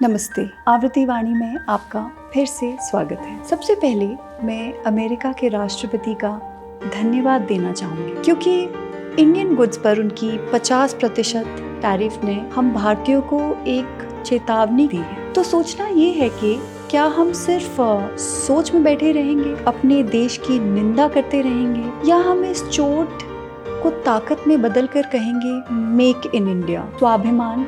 नमस्ते, आवृत्ति वाणी में आपका फिर से स्वागत है। सबसे पहले मैं अमेरिका के राष्ट्रपति का धन्यवाद देना चाहूँगी क्योंकि इंडियन गुड्स पर उनकी 50% टैरिफ ने हम भारतीयों को एक चेतावनी दी है। तो सोचना ये है कि क्या हम सिर्फ सोच में बैठे रहेंगे, अपने देश की निंदा करते रहेंगे, या हम इस चोट को ताकत में बदल कर कहेंगे मेक इन इंडिया। स्वाभिमान,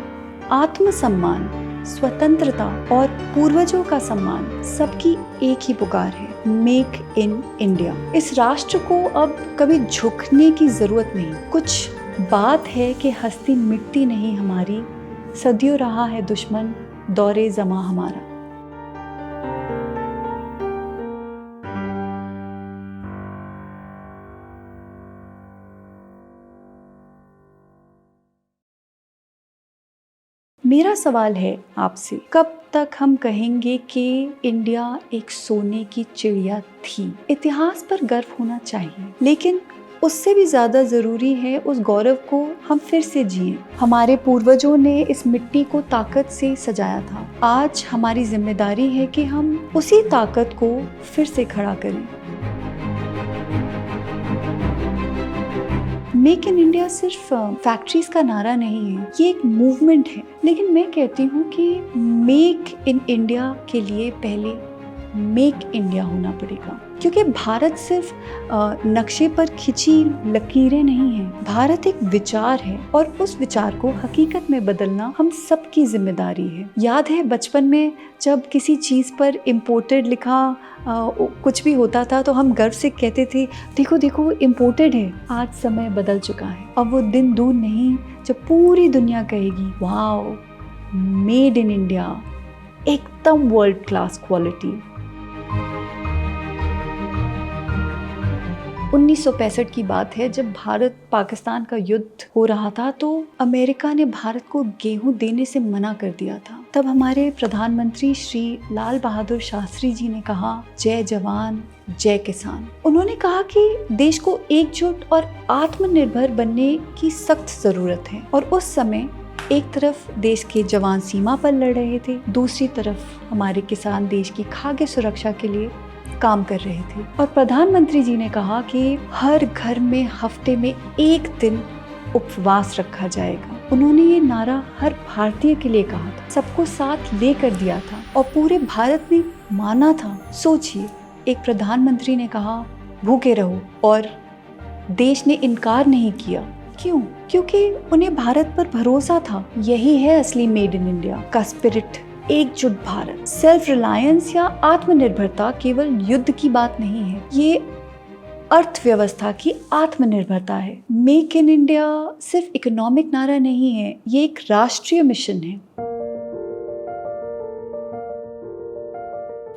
आत्मसम्मान, स्वतंत्रता और पूर्वजों का सम्मान सबकी एक ही पुकार है, मेक इन इंडिया। इस राष्ट्र को अब कभी झुकने की जरूरत नहीं। कुछ बात है कि हस्ती मिटती नहीं हमारी, सदियों रहा है दुश्मन दौरे जमा हमारा। मेरा सवाल है आपसे, कब तक हम कहेंगे कि इंडिया एक सोने की चिड़िया थी? इतिहास पर गर्व होना चाहिए, लेकिन उससे भी ज्यादा जरूरी है उस गौरव को हम फिर से जिएं। हमारे पूर्वजों ने इस मिट्टी को ताकत से सजाया था। आज हमारी जिम्मेदारी है कि हम उसी ताकत को फिर से खड़ा करें। मेक इन इंडिया सिर्फ फैक्ट्रीज का नारा नहीं है, ये एक मूवमेंट है। लेकिन मैं कहती हूँ कि मेक इन इंडिया के लिए पहले मेक इंडिया होना पड़ेगा, क्योंकि भारत सिर्फ नक्शे पर खिंची लकीरें नहीं है। भारत एक विचार है और उस विचार को हकीकत में बदलना हम सबकी जिम्मेदारी है। याद है बचपन में जब किसी चीज़ पर इम्पोर्टेड लिखा कुछ भी होता था तो हम गर्व से कहते थे देखो देखो इम्पोर्टेड है। आज समय बदल चुका है, अब वो दिन दूर नहीं जब पूरी दुनिया कहेगी वाओ, मेड इन इंडिया, एकदम वर्ल्ड क्लास क्वालिटी। 1965 की बात है, जब भारत पाकिस्तान का युद्ध हो रहा था तो अमेरिका ने भारत को गेहूं देने से मना कर दिया था। तब हमारे प्रधानमंत्री श्री लाल बहादुर शास्त्री जी ने कहा जय जवान जय किसान। उन्होंने कहा कि देश को एकजुट और आत्मनिर्भर बनने की सख्त जरूरत है। और उस समय एक तरफ देश के जवान सीमा पर लड़ रहे थे, दूसरी तरफ हमारे किसान देश की खाद्य सुरक्षा के लिए काम कर रहे थे। और प्रधानमंत्री जी ने कहा कि हर घर में हफ्ते में एक दिन उपवास रखा जाएगा। उन्होंने ये नारा हर भारतीय के लिए कहा था, सबको साथ लेकर दिया था और पूरे भारत ने माना था। सोचिए, एक प्रधानमंत्री ने कहा भूखे रहो और देश ने इनकार नहीं किया। क्यों? क्योंकि उन्हें भारत पर भरोसा था। यही है असली मेड इन इंडिया का स्पिरिट, एकजुट भारत। सेल्फ रिलायंस या आत्मनिर्भरता केवल युद्ध की बात नहीं है, ये अर्थव्यवस्था की आत्मनिर्भरता है। मेक इन इंडिया सिर्फ इकोनॉमिक नारा नहीं है, ये एक राष्ट्रीय मिशन है।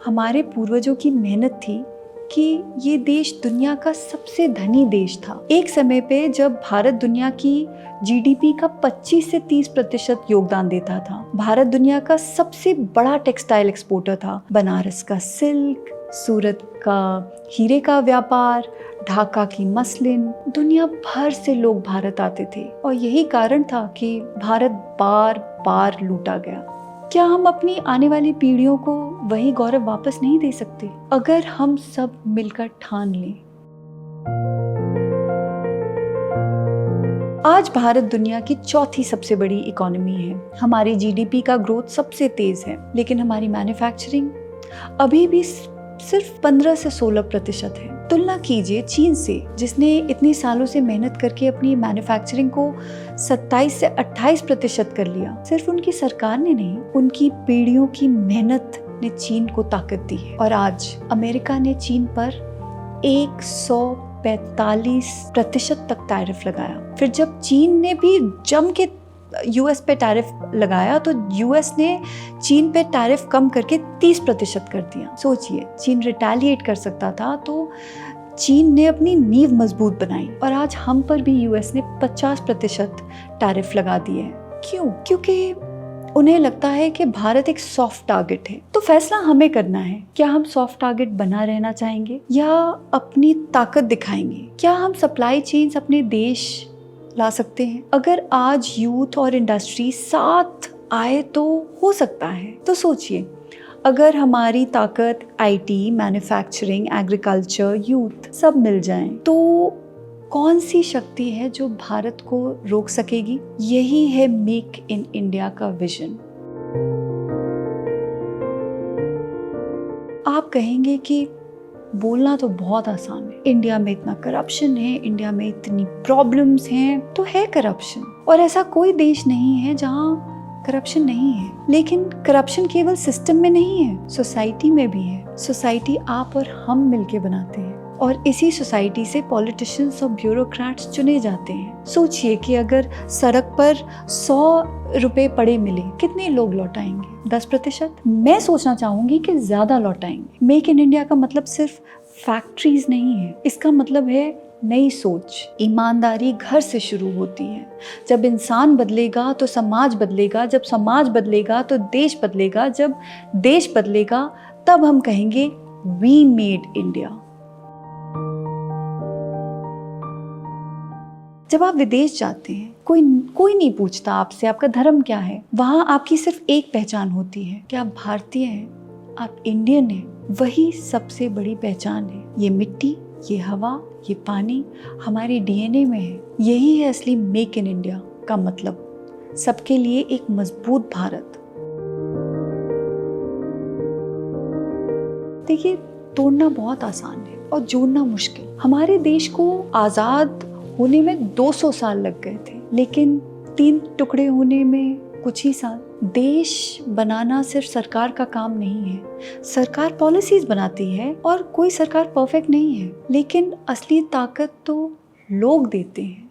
हमारे पूर्वजों की मेहनत थी कि ये देश दुनिया का सबसे धनी देश था। एक समय पे जब भारत दुनिया की जीडीपी का 25 से 30% योगदान देता था। भारत दुनिया का सबसे बड़ा टेक्सटाइल एक्सपोर्टर था। बनारस का सिल्क, सूरत का हीरे का व्यापार, ढाका की मसलिन, दुनिया भर से लोग भारत आते थे और यही कारण था कि भारत बार बार लूटा गया। क्या हम अपनी आने वाली पीढ़ियों को वही गौरव वापस नहीं दे सकते अगर हम सब मिलकर ठान लें? आज भारत दुनिया की चौथी सबसे बड़ी इकोनॉमी है। हमारी जीडीपी का ग्रोथ सबसे तेज है, लेकिन हमारी मैन्युफैक्चरिंग अभी भी सिर्फ 15 से 16% है। तुलना कीजिए चीन से, जिसने इतने सालों से मेहनत करके अपनी मैन्युफैक्चरिंग को 27 से 28% कर लिया। सिर्फ उनकी सरकार ने नहीं, उनकी पीढ़ियों की मेहनत ने चीन को ताकत दी है। और आज अमेरिका ने चीन पर 145% तक टैरिफ लगाया। फिर जब चीन ने भी जम के यूएस पे टैरिफ लगाया तो यूएस ने चीन पे टैरिफ कम करके 30% कर दिया। सोचिए, चीन रिटेलिएट कर सकता था तो चीन ने अपनी नींव मजबूत बनाई और आज हम पर भी यूएस ने 50% टैरिफ लगा दिए है। क्यों? क्योंकि उन्हें लगता है कि भारत एक सॉफ्ट टारगेट है। तो फैसला हमें करना है, क्या हम सॉफ्ट टारगेट बना रहना चाहेंगे या अपनी ताकत दिखाएंगे? क्या हम सप्लाई चेन्स अपने देश ला सकते हैं? अगर आज यूथ और इंडस्ट्री साथ आए तो हो सकता है। तो सोचिए, अगर हमारी ताकत आईटी, मैन्युफैक्चरिंग, एग्रीकल्चर, यूथ सब मिल जाएं, तो कौन सी शक्ति है जो भारत को रोक सकेगी? यही है मेक इन इंडिया का विजन। आप कहेंगे कि बोलना तो बहुत आसान है, इंडिया में इतना करप्शन है, इंडिया में इतनी प्रॉब्लम्स हैं, तो है करप्शन, और ऐसा कोई देश नहीं है जहाँ करप्शन नहीं है। लेकिन करप्शन केवल सिस्टम में नहीं है, सोसाइटी में भी है। सोसाइटी आप और हम मिलके बनाते हैं, और इसी सोसाइटी से पॉलिटिशियंस और ब्यूरोक्रेट्स चुने जाते हैं। सोचिए कि अगर सड़क पर 100 रुपए पड़े मिले, कितने लोग लौटाएंगे? 10%। मैं सोचना चाहूंगी कि ज्यादा लौटाएंगे। मेक इन इंडिया का मतलब सिर्फ फैक्ट्रीज नहीं है, इसका मतलब है नई सोच। ईमानदारी घर से शुरू होती है। जब इंसान बदलेगा तो समाज बदलेगा, जब समाज बदलेगा तो देश बदलेगा, जब देश बदलेगा तब हम कहेंगे वी मेड इंडिया। जब आप विदेश जाते हैं, कोई नहीं पूछता आपसे आपका धर्म क्या है। वहां आपकी सिर्फ एक पहचान होती है कि आप भारतीय हैं, आप इंडियन हैं। वही सबसे बड़ी पहचान है। ये मिट्टी, ये हवा, ये पानी हमारे डीएनए में है। यही है असली मेक इन इंडिया का मतलब, सबके लिए एक मजबूत भारत। देखिए, तोड़ना बहुत आसान है और जोड़ना मुश्किल। हमारे देश को आजाद होने में 200 साल लग गए थे, लेकिन 3 टुकड़े होने में कुछ ही साल। देश बनाना सिर्फ सरकार का काम नहीं है। सरकार पॉलिसीज बनाती है और कोई सरकार परफेक्ट नहीं है, लेकिन असली ताकत तो लोग देते हैं।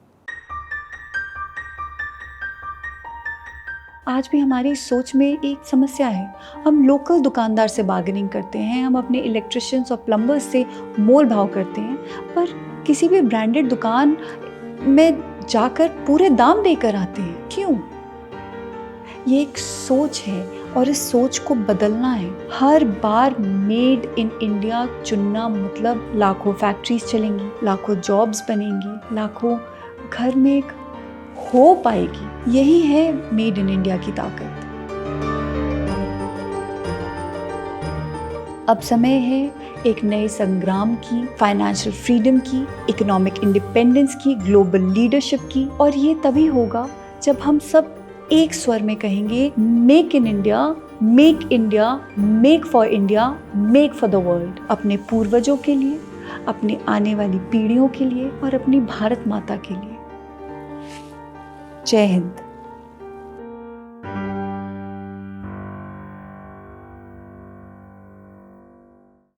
आज भी हमारी सोच में एक समस्या है। हम लोकल दुकानदार से बार्गेनिंग करते हैं, हम अपने इलेक्ट्रिशियंस और प्लम्बर्स से मोल भाव करते हैं, पर किसी भी ब्रांडेड दुकान में जाकर पूरे दाम देकर आते हैं। क्यों? ये एक सोच है और इस सोच को बदलना है। हर बार मेड इन इंडिया चुनना मतलब लाखों फैक्ट्रीज चलेंगी, लाखों जॉब्स बनेंगी, लाखों घर में एक होप आएगी। यही है मेड इन इंडिया की ताकत। अब समय है एक नए संग्राम की, फाइनेंशियल फ्रीडम की, इकोनॉमिक इंडिपेंडेंस की, ग्लोबल लीडरशिप की। और ये तभी होगा जब हम सब एक स्वर में कहेंगे make in India, make India, make for India, make for the world. अपने पूर्वजों के लिए, अपने आने वाली पीढ़ियों के लिए और अपनी भारत माता के लिए। जय हिंद।